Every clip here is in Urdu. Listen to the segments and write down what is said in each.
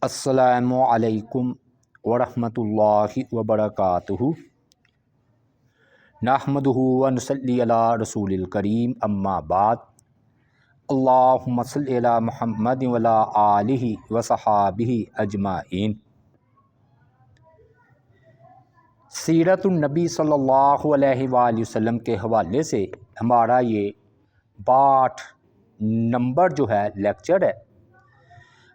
السلام علیکم ورحمۃ اللہ وبرکاتہ۔ نحمدہ ونصلی علی رسول الکریم، اما بعد۔ اللہم صلی علی محمد وعلی آلہ وصحابہ اجمعین۔ سیرت النبی صلی اللہ علیہ وآلہ وسلم کے حوالے سے ہمارا یہ 62 نمبر جو ہے لیکچر ہے،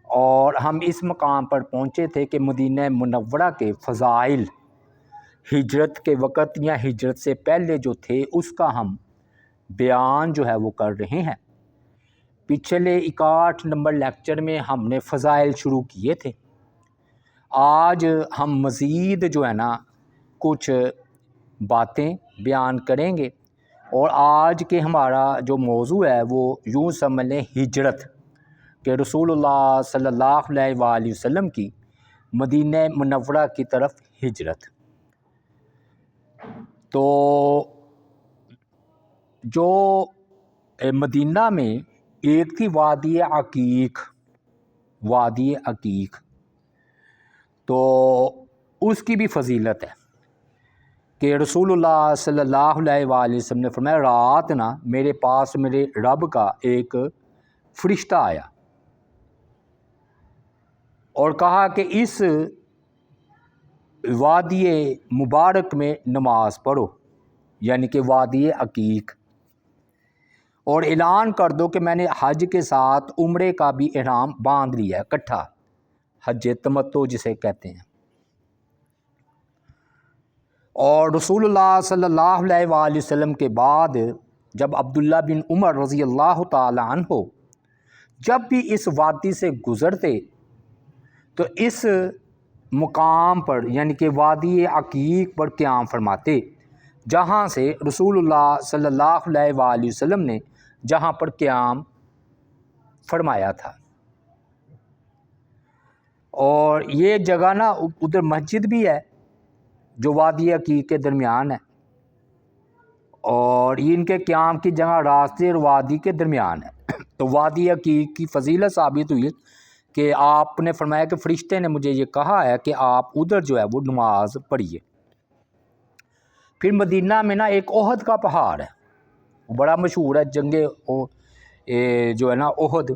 اور ہم اس مقام پر پہنچے تھے کہ مدینہ منورہ کے فضائل ہجرت کے وقت یا ہجرت سے پہلے جو تھے اس کا ہم بیان جو ہے وہ کر رہے ہیں۔ پچھلے 61 نمبر لیکچر میں ہم نے فضائل شروع کیے تھے۔ آج ہم مزید جو ہے نا کچھ باتیں بیان کریں گے، اور آج کے ہمارا جو موضوع ہے وہ یوں سمجھ لیں ہجرت، کہ رسول اللہ صلی اللہ علیہ وآلہ وسلم کی مدینہ منورہ کی طرف ہجرت۔ تو جو مدینہ میں ایک تھی وادی عقیق، وادی عقیق، تو اس کی بھی فضیلت ہے کہ رسول اللہ صلی اللہ علیہ وآلہ وسلم نے فرمایا، رات نا میرے پاس میرے رب کا ایک فرشتہ آیا اور کہا کہ اس وادی مبارک میں نماز پڑھو، یعنی کہ وادی عقیق، اور اعلان کر دو کہ میں نے حج کے ساتھ عمرے کا بھی احرام باندھ لیا ہے اکٹھا، حج تمتع جسے کہتے ہیں۔ اور رسول اللہ صلی اللہ علیہ وآلہ وسلم کے بعد جب عبداللہ بن عمر رضی اللہ تعالی عنہ جب بھی اس وادی سے گزرتے تو اس مقام پر یعنی کہ وادی عقیق پر قیام فرماتے، جہاں سے رسول اللہ صلی اللہ علیہ وآلہ وسلم نے جہاں پر قیام فرمایا تھا۔ اور یہ جگہ نا ادھر مسجد بھی ہے جو وادی عقیق کے درمیان ہے، اور یہ ان کے قیام کی جگہ راستے اور وادی کے درمیان ہے۔ تو وادی عقیق کی فضیلت ثابت ہوئی کہ آپ نے فرمایا کہ فرشتے نے مجھے یہ کہا ہے کہ آپ ادھر جو ہے وہ نماز پڑھیے۔ پھر مدینہ میں نا ایک احد کا پہاڑ ہے، وہ بڑا مشہور ہے، جنگ جو ہے نا احد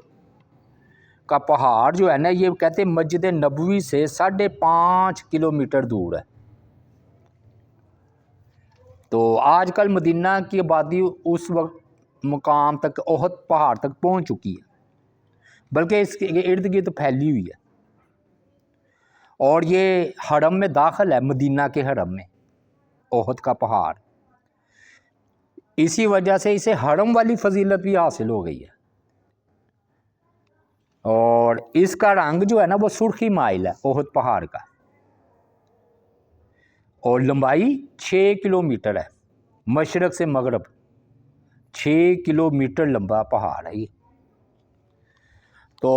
کا پہاڑ جو ہے نا، یہ کہتے ہیں مسجد نبوی سے 5.5 کلومیٹر دور ہے۔ تو آج کل مدینہ کی آبادی اس وقت مقام تک احد پہاڑ تک پہنچ چکی ہے، بلکہ اس کے ارد گرد پھیلی ہوئی ہے، اور یہ حرم میں داخل ہے، مدینہ کے حرم میں احد کا پہاڑ۔ اسی وجہ سے اسے حرم والی فضیلت بھی حاصل ہو گئی ہے، اور اس کا رنگ جو ہے نا وہ سرخی مائل ہے احد پہاڑ کا، اور لمبائی 6 کلومیٹر ہے، مشرق سے مغرب 6 کلومیٹر لمبا پہاڑ ہے یہ۔ تو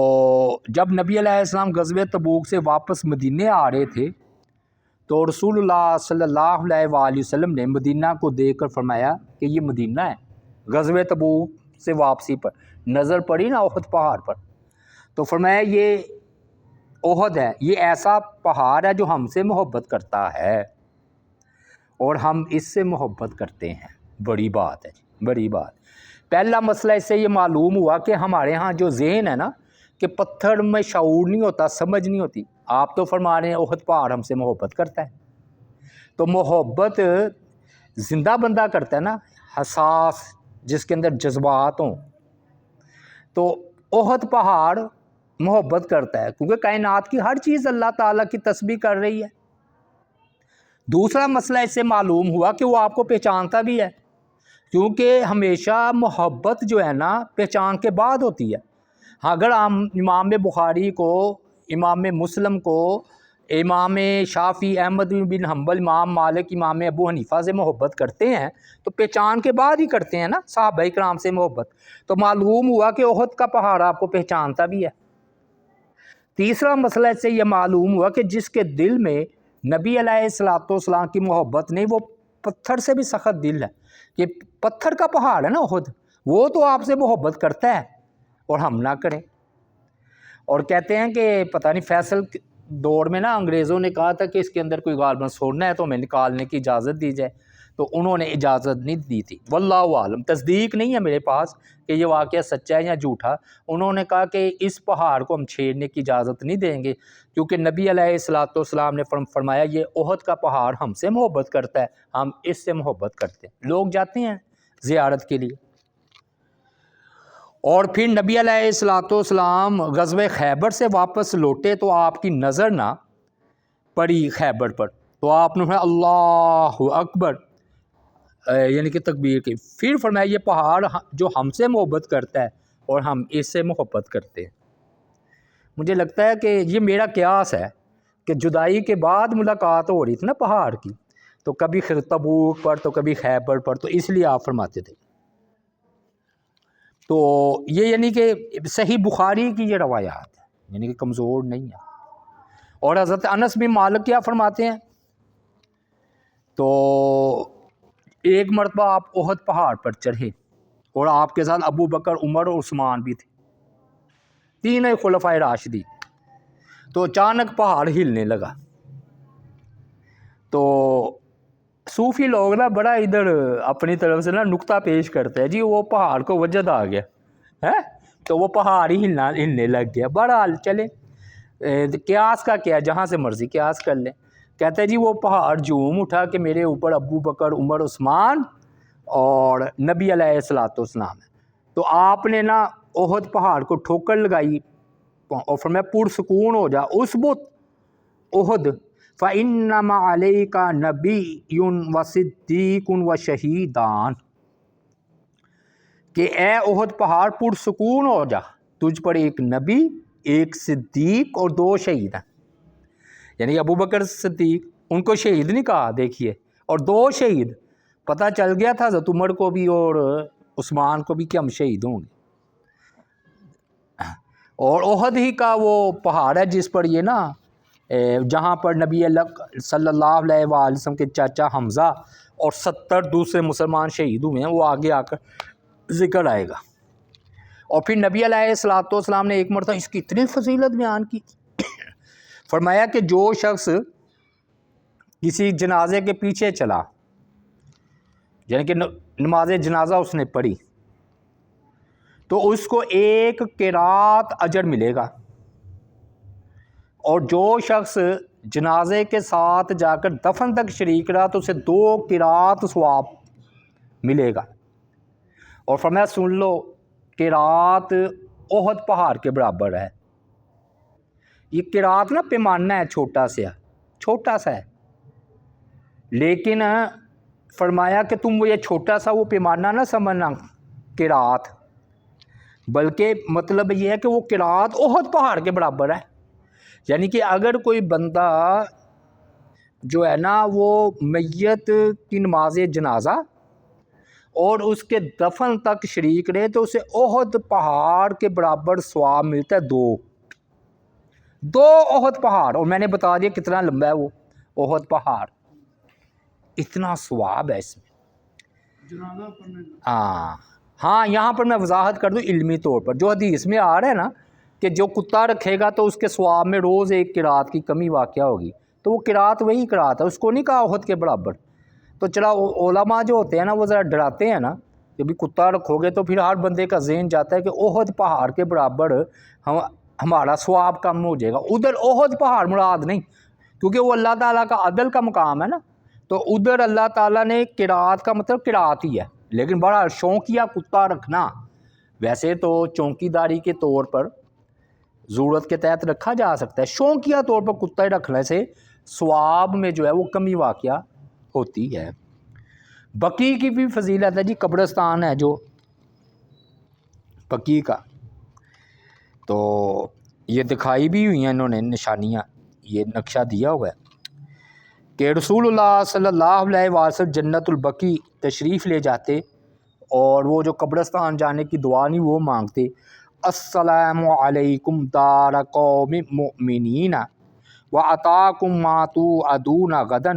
جب نبی علیہ السلام غزوہ تبوک سے واپس مدینے آ رہے تھے تو رسول اللہ صلی اللہ علیہ وآلہ وسلم نے مدینہ کو دیکھ کر فرمایا کہ یہ مدینہ ہے۔ غزوہ تبوک سے واپسی پر نظر پڑی نا احد پہاڑ پر، تو فرمایا یہ احد ہے، یہ ایسا پہاڑ ہے جو ہم سے محبت کرتا ہے اور ہم اس سے محبت کرتے ہیں۔ بڑی بات ہے، بڑی بات۔ پہلا مسئلہ اس سے یہ معلوم ہوا کہ ہمارے ہاں جو ذہن ہے نا کہ پتھر میں شعور نہیں ہوتا، سمجھ نہیں ہوتی۔ آپ تو فرما رہے ہیں احد پہاڑ ہم سے محبت کرتا ہے، تو محبت زندہ بندہ کرتا ہے نا، حساس، جس کے اندر جذبات ہوں، تو احد پہاڑ محبت کرتا ہے، کیونکہ کائنات کی ہر چیز اللہ تعالیٰ کی تسبیح کر رہی ہے۔ دوسرا مسئلہ اس سے معلوم ہوا کہ وہ آپ کو پہچانتا بھی ہے، کیونکہ ہمیشہ محبت جو ہے نا پہچان کے بعد ہوتی ہے۔ اگر ہم امام بخاری کو، امام مسلم کو، امام شافعی، احمد بن حنبل، امام مالک، امام ابو حنیفہ سے محبت کرتے ہیں تو پہچان کے بعد ہی کرتے ہیں نا، صحابہ کرام سے محبت۔ تو معلوم ہوا کہ احد کا پہاڑ آپ کو پہچانتا بھی ہے۔ تیسرا مسئلہ اس سے یہ معلوم ہوا کہ جس کے دل میں نبی علیہ الصلوۃ والسلام کی محبت نہیں، وہ پتھر سے بھی سخت دل ہے، کہ پتھر کا پہاڑ ہے نا احد، وہ تو آپ سے محبت کرتا ہے اور ہم نہ کریں۔ اور کہتے ہیں کہ پتہ نہیں فیصل دور میں نا انگریزوں نے کہا تھا کہ اس کے اندر کوئی غالباً سونا ہے تو ہمیں نکالنے کی اجازت دی جائے، تو انہوں نے اجازت نہیں دی تھی۔ واللہ عالم، تصدیق نہیں ہے میرے پاس کہ یہ واقعہ سچا ہے یا جھوٹا۔ انہوں نے کہا کہ اس پہاڑ کو ہم چھیڑنے کی اجازت نہیں دیں گے، کیونکہ نبی علیہ الصلوۃ والسلام نے فرمایا یہ احد کا پہاڑ ہم سے محبت کرتا ہے، ہم اس سے محبت کرتے ہیں۔ لوگ جاتے ہیں زیارت کے لیے۔ اور پھر نبی علیہ الصلوۃ والسلام غزوہ خیبر سے واپس لوٹے تو آپ کی نظر نہ پڑی خیبر پر، تو آپ نے فرمایا اللہ اکبر، یعنی کہ تکبیر کی، پھر فرمایا یہ پہاڑ جو ہم سے محبت کرتا ہے اور ہم اس سے محبت کرتے ہیں۔ مجھے لگتا ہے کہ یہ میرا قیاس ہے کہ جدائی کے بعد ملاقات ہو رہی تھی نا پہاڑ کی، تو کبھی تبوک پر تو کبھی خیبر پر، تو اس لیے آپ فرماتے تھے۔ تو یہ یعنی کہ صحیح بخاری کی یہ روایات ہے، یعنی کہ کمزور نہیں ہے۔ اور حضرت انس بن مالک کیا فرماتے ہیں، تو ایک مرتبہ آپ احد پہاڑ پر چڑھے اور آپ کے ساتھ ابو بکر، عمر اور عثمان بھی تھے، تینوں خلفائے راشدین۔ تو اچانک پہاڑ ہلنے لگا، تو صوفی لوگ نا بڑا ادھر اپنی طرف سے نا نکتہ پیش کرتے ہیں، جی وہ پہاڑ کو وجد آ گیا ہے، تو وہ پہاڑ ہی ہلنے لگ گیا۔ بہرحال چلے، قیاس کا کیا، جہاں سے مرضی قیاس کر لیں۔ کہتے ہیں جی وہ پہاڑ جھوم اٹھا کہ میرے اوپر ابو بکر، عمر، عثمان اور نبی علیہ الصلوۃ والسلام ہے۔ تو آپ نے نا احد پہاڑ کو ٹھوکر لگائی اور فرمایا پرسکون ہو جا اثبت احد فَإِنَّمَا عَلَيْكَ نَبِيٌّ وَصِدِّيقٌ وَشَهِيدان، کہ اے احد پہاڑ پرسکون ہو جا، تجھ پر ایک نبی، ایک صدیق اور 2 شہید ہیں۔ یعنی ابو بکر صدیق، ان کو شہید نہیں کہا، دیکھیے، اور 2 شہید، پتہ چل گیا تھا حضرت عمر کو بھی اور عثمان کو بھی کہ ہم شہید ہوں گے۔ اور احد ہی کا وہ پہاڑ ہے جس پر یہ نا جہاں پر نبی اللہ صلی اللہ علیہ وآلہ وسلم کے چاچا حمزہ اور 70 دوسرے مسلمان شہید ہوئے ہیں، وہ آگے آ کر ذکر آئے گا۔ اور پھر نبی علیہ الصلوۃ والسلام نے ایک مرتبہ اس کی اتنی فضیلت بیان کی، فرمایا کہ جو شخص کسی جنازے کے پیچھے چلا، یعنی کہ نماز جنازہ اس نے پڑھی، تو اس کو 1 قرات اجر ملے گا، اور جو شخص جنازے کے ساتھ جا کر دفن تک شریک رہا تو اسے 2 قرات ثواب ملے گا۔ اور فرمایا سن لو، قرات احد پہاڑ کے برابر ہے۔ یہ قرات نا پیمانہ ہے، چھوٹا سا ہے، لیکن فرمایا کہ تم وہ یہ چھوٹا سا وہ پیمانہ نہ سمجھنا قرات، بلکہ مطلب یہ ہے کہ وہ قرات احد پہاڑ کے برابر ہے۔ یعنی کہ اگر کوئی بندہ جو ہے نا وہ میت کی نماز جنازہ اور اس کے دفن تک شریک رہے تو اسے احد پہاڑ کے برابر ثواب ملتا ہے، 2 احد پہاڑ۔ اور میں نے بتا دیا کتنا لمبا ہے وہ احد پہاڑ، اتنا ثواب ہے اس میں۔ ہاں یہاں پر میں وضاحت کر دوں علمی طور پر، جو حدیث میں آ رہا ہے نا کہ جو کتا رکھے گا تو اس کے ثواب میں روز 1 قرات کی کمی واقع ہوگی، تو وہ قرات وہی قرات ہے، اس کو نہیں کہا احد کے برابر۔ تو چلا علماء جو ہوتے ہیں نا وہ ذرا ڈراتے ہیں نا کہ بھی کتا رکھو گے، تو پھر ہر بندے کا ذہن جاتا ہے کہ احد پہاڑ کے برابر ہمارا ثواب کم ہو جائے گا۔ ادھر احد پہاڑ مراد نہیں، کیونکہ وہ اللہ تعالیٰ کا عدل کا مقام ہے نا، تو ادھر اللہ تعالیٰ نے قرات کا مطلب قرات ہی ہے، لیکن بڑا شوقیہ کتا رکھنا، ویسے تو چونکی داری کے طور پر ضرورت کے تحت رکھا جا سکتا ہے، شوقیہ طور پر کتا ہی رکھنے سے ثواب میں جو ہے وہ کمی واقعہ ہوتی ہے۔ بقی کی بھی فضیلت ہے جی، قبرستان ہے جو بقی کا، تو یہ دکھائی بھی ہوئی ہیں انہوں نے نشانیاں، یہ نقشہ دیا ہوا ہے کہ رسول اللہ صلی اللہ علیہ وسلم جنت البقیع تشریف لے جاتے اور وہ جو قبرستان جانے کی دعا نہیں وہ مانگتے، السلام علیکم دار قوم مؤمنین واتاکم ما توعدون غدا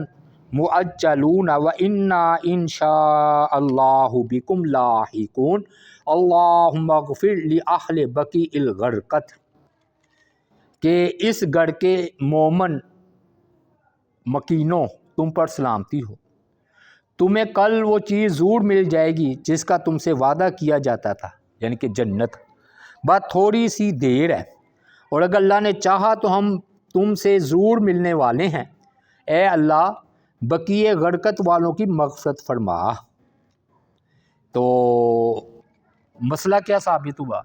مؤجلون وانا ان شاء اللہ بکم لاحقون اللہم اغفر لاہل بقیع الغرقد۔ کہ اس گڑھ کے مومن مکینوں تم پر سلامتی ہو، تمہیں کل وہ چیز ضرور مل جائے گی جس کا تم سے وعدہ کیا جاتا تھا، یعنی کہ جنت۔ بات تھوڑی سی دیر ہے، اور اگر اللہ نے چاہا تو ہم تم سے ضرور ملنے والے ہیں۔ اے اللہ بقیہ غرقت والوں کی مغفرت فرما۔ تو مسئلہ کیا ثابت ہوا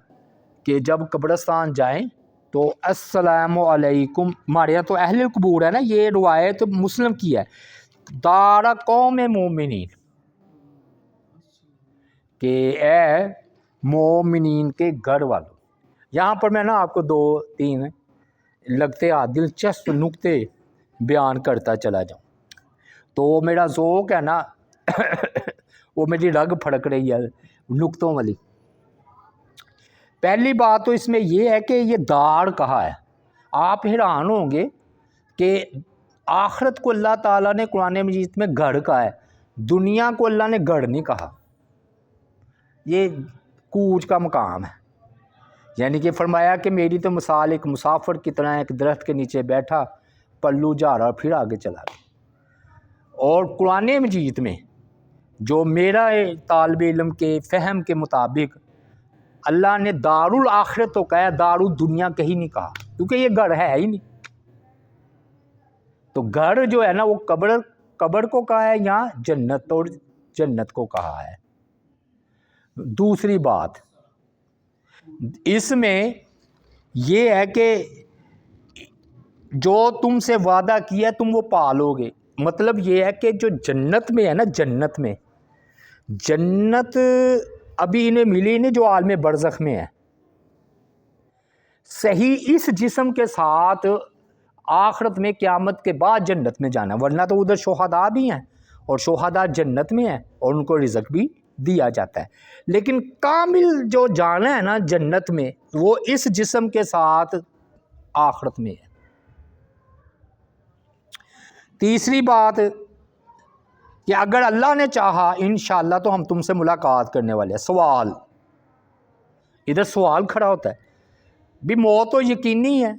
کہ جب قبرستان جائیں تو السلام علیکم، ہمارے یہاں تو اہل القبور ہے نا، یہ روایت مسلم کی ہے، دار قوم مومنین، کہ اے مومنین کے گھر والوں۔ یہاں پر میں نا آپ کو 2-3 لگتے دلچسپ نکتے بیان کرتا چلا جاؤں، تو میرا ذوق ہے نا وہ میری رگ پھڑک رہی ہے نکتوں والی۔ پہلی بات تو اس میں یہ ہے کہ یہ دار کہا ہے۔ آپ حیران ہوں گے کہ آخرت کو اللہ تعالیٰ نے قرآن مجید میں گھر کہا ہے، دنیا کو اللہ نے گھر نہیں کہا۔ یہ کوچ کا مقام ہے، یعنی کہ فرمایا کہ میری تو مثال ایک مسافر کی طرح ایک درخت کے نیچے بیٹھا، پلو جا رہا پھر آگے چلا گیا۔ اور قرآن مجید میں جو میرا طالب علم کے فہم کے مطابق اللہ نے دار الآخرت تو کہا ہے، دار الدنیا کہیں نہیں کہا، کیونکہ یہ گھر ہے ہی نہیں۔ تو گھر جو ہے نا وہ قبر کو کہا ہے یا جنت، اور جنت کو کہا ہے۔ دوسری بات اس میں یہ ہے کہ جو تم سے وعدہ کیا تم وہ پالو گے، مطلب یہ ہے کہ جو جنت میں ہے نا، جنت میں، جنت ابھی انہیں ملی نہیں جو عالم برزخ میں ہے، صحیح اس جسم کے ساتھ آخرت میں قیامت کے بعد جنت میں جانا، ورنہ تو ادھر شہداء بھی ہیں اور شہداء جنت میں ہیں اور ان کو رزق بھی دیا جاتا ہے، لیکن کامل جو جانا ہے نا جنت میں وہ اس جسم کے ساتھ آخرت میں ہے۔ تیسری بات کہ اگر اللہ نے چاہا انشاءاللہ تو ہم تم سے ملاقات کرنے والے ہیں۔ سوال، ادھر سوال کھڑا ہوتا ہے بھی موت تو یقینی ہے،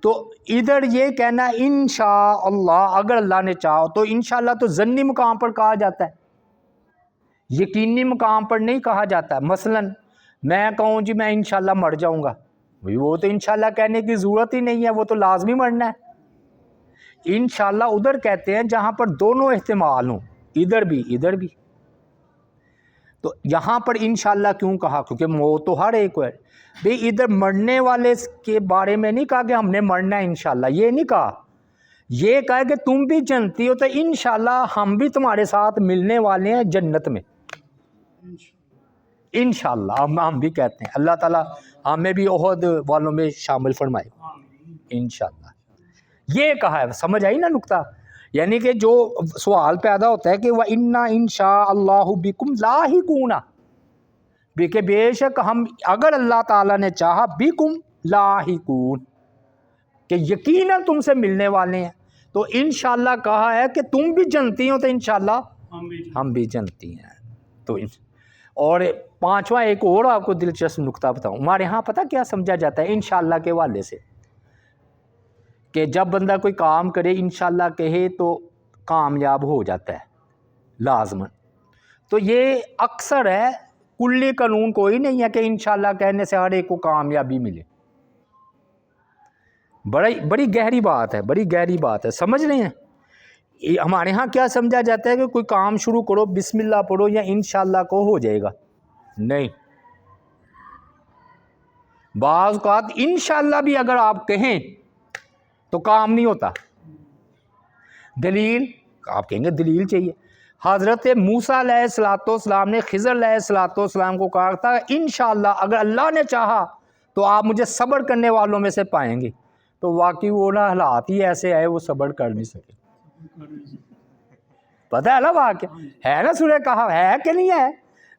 تو ادھر یہ کہنا انشاءاللہ اگر اللہ نے چاہا، تو انشاءاللہ تو ظنی مقام پر کہا جاتا ہے، یقینی مقام پر نہیں کہا جاتا۔ مثلا میں کہوں جی میں انشاءاللہ مر جاؤں گا، وہ تو انشاءاللہ کہنے کی ضرورت ہی نہیں ہے، وہ تو لازمی مرنا ہے۔ انشاءاللہ ادھر کہتے ہیں جہاں پر دونوں احتمال ہوں، ادھر بھی ادھر بھی۔ تو یہاں پر انشاءاللہ کیوں کہا؟ کیونکہ موت تو ہر ایک ہے بھئی، ادھر مرنے والے کے بارے میں نہیں کہا کہ ہم نے مرنا ہے انشاءاللہ، یہ نہیں کہا، یہ کہا کہ تم بھی جنتی ہو تو انشاءاللہ ہم بھی تمہارے ساتھ ملنے والے ہیں جنت میں، انشاءاللہ ہم بھی کہتے ہیں اللہ تعالیٰ ہمیں بھی احد والوں میں شامل فرمائے انشاءاللہ۔ یہ کہا ہے، سمجھ آئی نا نکتہ؟ یعنی کہ جو سوال پیدا ہوتا ہے کہ وَإِنَّا إِنشَاءَ اللَّهُ بِكُمْ لَاحِقُونَ، کہ بے شک ہم اگر اللہ تعالیٰ نے چاہا بِكُمْ لَاحِقُونَ، کہ یقیناً تم سے ملنے والے ہیں، تو انشاءاللہ کہا ہے کہ تم بھی جنتی ہو تو انشاءاللہ ہم بھی جنتی ہیں۔ تو اور پانچواں ایک اور آپ کو دلچسپ نکتہ بتاؤں، ہمارے ہاں پتہ کیا سمجھا جاتا ہے انشاءاللہ کے حوالے سے، کہ جب بندہ کوئی کام کرے انشاءاللہ کہے تو کامیاب ہو جاتا ہے لازماً۔ تو یہ اکثر ہے، کلی قانون کوئی نہیں ہے کہ انشاءاللہ کہنے سے ہر ایک کو کامیابی ملے۔ بڑی گہری بات ہے، بڑی گہری بات ہے، سمجھ رہے ہیں؟ ہمارے ہاں کیا سمجھا جاتا ہے کہ کوئی کام شروع کرو بسم اللہ پڑھو یا انشاءاللہ کو ہو جائے گا، نہیں، بعض اوقات انشاءاللہ بھی اگر آپ کہیں تو کام نہیں ہوتا۔ دلیل، آپ کہیں گے دلیل چاہیے، حضرت موسیٰ علیہ السلام نے خضر علیہ السلام کو کہا تھا انشاءاللہ اگر اللہ نے چاہا تو آپ مجھے صبر کرنے والوں میں سے پائیں گے، تو واقعی وہ نا حالات ہی ایسے آئے وہ صبر کر نہیں سکے۔ پتہ ہے نا واقعہ ہے نا، سورہ کہف ہے کہ نہیں ہے؟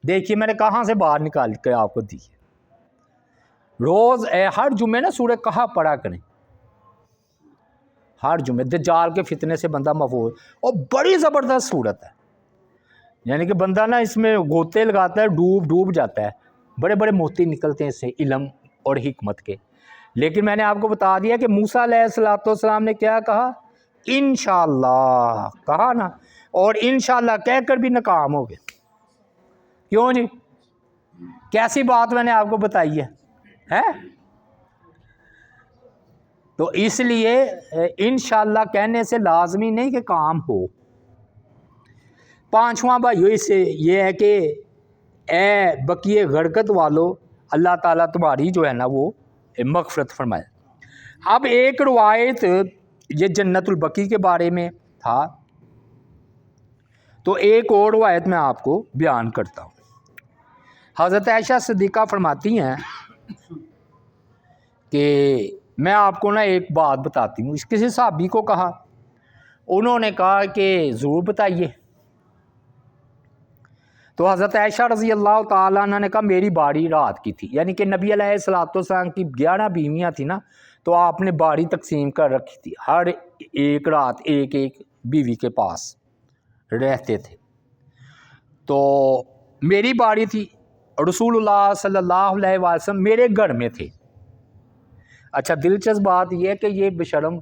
دیکھیے میں نے کہاں سے باہر نکال کے آپ کو دی ہے۔ روز ہر جمعے نا سورہ کہف پڑھا کریں، ہر جمعے، دجال کے فتنے سے بندہ محفوظ، اور بڑی زبردست صورت ہے، یعنی کہ بندہ نا اس میں گوتے لگاتا ہے ڈوب جاتا ہے، بڑے بڑے موتی نکلتے ہیں اس سے علم اور حکمت کے۔ لیکن میں نے آپ کو بتا دیا کہ موسیٰ علیہ السلام نے کیا کہا؟ انشاءاللہ کہا نا، اور انشاءاللہ کہہ کر بھی ناکام ہو گئے. کیوں جی؟ کیسی بات میں نے آپ کو بتائی ہے؟ تو اس لیے انشاءاللہ کہنے سے لازمی نہیں کہ کام ہو. پانچواں بھائیو اس سے یہ ہے کہ اے بقیہ غرقت والو، اللہ تعالیٰ تمہاری جو ہے نا وہ مغفرت فرمائے. اب ایک روایت یہ جنت البقیع کے بارے میں تھا، تو ایک اور روایت میں آپ کو بیان کرتا ہوں. حضرت عائشہ صدیقہ فرماتی ہیں کہ میں آپ کو نا ایک بات بتاتی ہوں. اس کسی صحابی کو کہا، انہوں نے کہا کہ ضرور بتائیے. تو حضرت عائشہ رضی اللہ تعالیٰ عنہ نے کہا میری باری رات کی تھی، یعنی کہ نبی علیہ السلام کی 11 بیویاں تھیں نا، تو آپ نے باری تقسیم کر رکھی تھی، ہر ایک رات ایک ایک بیوی کے پاس رہتے تھے. تو میری باری تھی، رسول اللہ صلی اللہ علیہ وسلم میرے گھر میں تھے. اچھا دلچسپ بات یہ ہے کہ یہ بشرم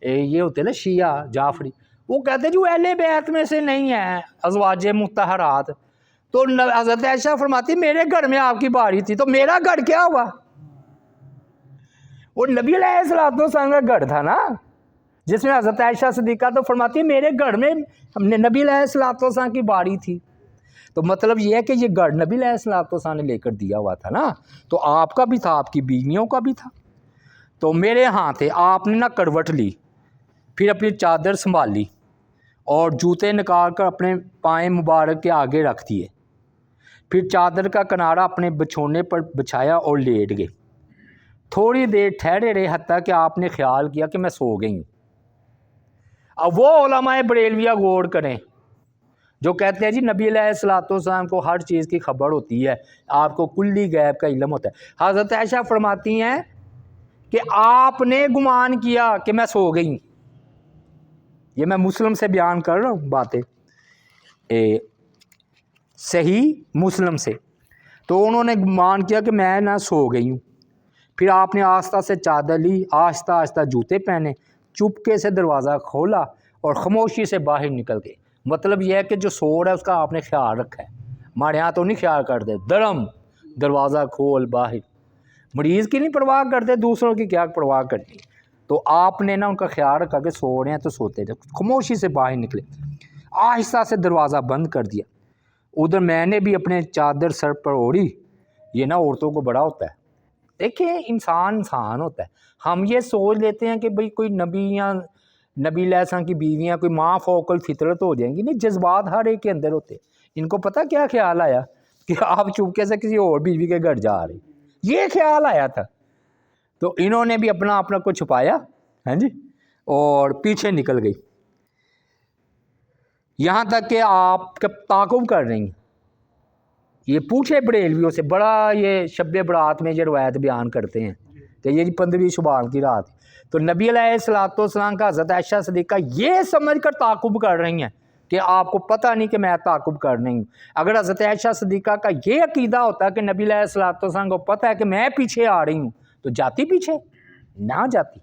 یہ ہوتے نا شیعہ جعفری، وہ کہتے جو اہل بیت میں سے نہیں ہیں ازواج مطہرات. تو حضرت عائشہ فرماتی میرے گھر میں آپ کی باری تھی، تو میرا گھر کیا ہوا؟ وہ نبی علیہ السلام کا گھر تھا نا، جس میں حضرت عائشہ صدیقہ تو فرماتی میرے گھر میں نبی علیہ السلام کی باری تھی. تو مطلب یہ ہے کہ یہ گھر نبی علیہ السلام نے لے کر دیا ہوا تھا نا، تو آپ کا بھی تھا، آپ کی بیویوں کا بھی تھا. تو میرے ہاں تھے. آپ نے نا کروٹ لی، پھر اپنی چادر سنبھالی اور جوتے نکال کر اپنے پائیں مبارک کے آگے رکھ دیے. پھر چادر کا کنارہ اپنے بچھونے پر بچھایا اور لیٹ گئے. تھوڑی دیر ٹھہرے رہے حتیٰ کہ آپ نے خیال کیا کہ میں سو گئی ہوں. اب وہ علماء بریلویہ غور کریں جو کہتے ہیں جی نبی علیہ السلام کو ہر چیز کی خبر ہوتی ہے، آپ کو کلی غیب کا علم ہوتا ہے. حضرت عائشہ فرماتی ہیں کہ آپ نے گمان کیا کہ میں سو گئی ہوں. یہ میں مسلم سے بیان کر رہا ہوں باتیں، صحیح مسلم سے. تو انہوں نے گمان کیا کہ میں نہ سو گئی ہوں. پھر آپ نے آہستہ سے چادر لی، آہستہ آہستہ جوتے پہنے، چپکے سے دروازہ کھولا اور خاموشی سے باہر نکل گئے. مطلب یہ ہے کہ جو سو رہا ہے اس کا آپ نے خیال رکھا ہے. ہمارے یہاں تو نہیں خیال کرتے، درم دروازہ کھول باہر. مریض کی نہیں پرواہ کرتے، دوسروں کی کیا پرواہ کرتی. تو آپ نے نا ان کا خیال رکھا کہ سو رہے ہیں تو سوتے رہے. خاموشی سے باہر نکلے، آہستہ سے دروازہ بند کر دیا. ادھر میں نے بھی اپنے چادر سر پر اوڑھی. یہ نا عورتوں کو بڑا ہوتا ہے. دیکھیں انسان ہوتا ہے. ہم یہ سوچ لیتے ہیں کہ بھئی کوئی نبی یا نبی علیہ السلام کی بیویاں کوئی ماں فوق الفطرت ہو جائیں گی. نہیں، جذبات ہر ایک کے اندر ہوتے. ان کو پتہ کیا خیال آیا کہ آپ چپکے سے کسی اور بیوی کے گھر جا رہے، یہ خیال آیا تھا. تو انہوں نے بھی اپنا کو چھپایا، ہاں جی، اور پیچھے نکل گئی. یہاں تک کہ آپ کا تعاقب کر رہی ہیں. یہ پوچھے بریلویوں سے، بڑا یہ شب برات میں یہ روایت بیان کرتے ہیں کہ یہ 15ویں شعبان کی رات. تو نبی علیہ السلام کا حضرت عائشہ صدیقہ یہ سمجھ کر تعاقب کر رہی ہیں کہ آپ کو پتہ نہیں کہ میں تعاقب کر رہی ہوں. اگر حضرت عائشہ صدیقہ کا یہ عقیدہ ہوتا کہ نبی علیہ السلام کو پتہ ہے کہ میں پیچھے آ رہی ہوں، تو جاتی پیچھے نہ جاتی،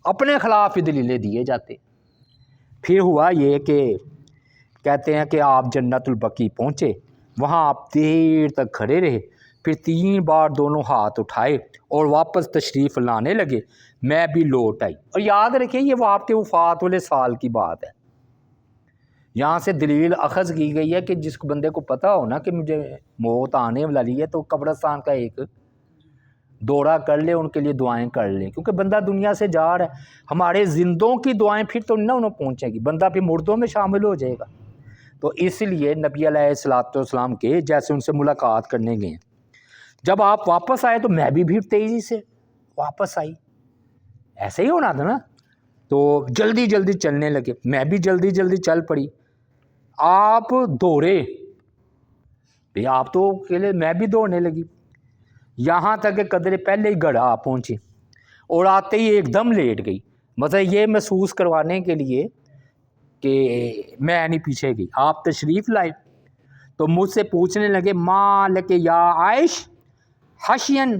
اپنے خلاف ہی دلیلیں دیے جاتے. پھر ہوا یہ کہ کہتے ہیں کہ آپ جنت البقیع پہنچے، وہاں آپ دیر تک کھڑے رہے. پھر 3 بار دونوں ہاتھ اٹھائے اور واپس تشریف لانے لگے. میں بھی لوٹ آئی. اور یاد رکھیں یہ وہ آپ کے وفات والے سال کی بات ہے. یہاں سے دلیل اخذ کی گئی ہے کہ جس بندے کو پتہ ہو نا کہ مجھے موت آنے والی ہے تو قبرستان کا ایک دورہ کر لے، ان کے لیے دعائیں کر لیں، کیونکہ بندہ دنیا سے جا رہا ہے. ہمارے زندوں کی دعائیں پھر تو نہ انہیں پہنچے گی، بندہ پھر مردوں میں شامل ہو جائے گا. تو اس لیے نبی علیہ السلام کے جیسے ان سے ملاقات کرنے گئے. جب آپ واپس آئے تو میں بھی تیزی سے واپس آئی. ایسے ہی ہونا تھا نا. تو جلدی جلدی چلنے لگے، میں بھی جلدی جلدی چل پڑی. آپ دوڑے، آپ تو اکیلے، میں بھی دوڑنے لگی. یہاں تک کہ قدرے پہلے ہی گھر آ پہنچی اور آتے ہی ایک دم لیٹ گئی. مطلب یہ محسوس کروانے کے لیے کہ میں نہیں پیچھے گئی. آپ تشریف لائے تو مجھ سے پوچھنے لگے ما لک یا عائش حشین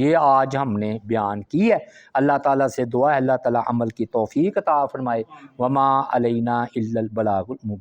یہ آج ہم نے بیان کی ہے۔ اللہ تعالیٰ سے دعا ہے اللہ تعالیٰ عمل کی توفیق عطا فرمائے۔ وما علینا الا البلاغ المبین۔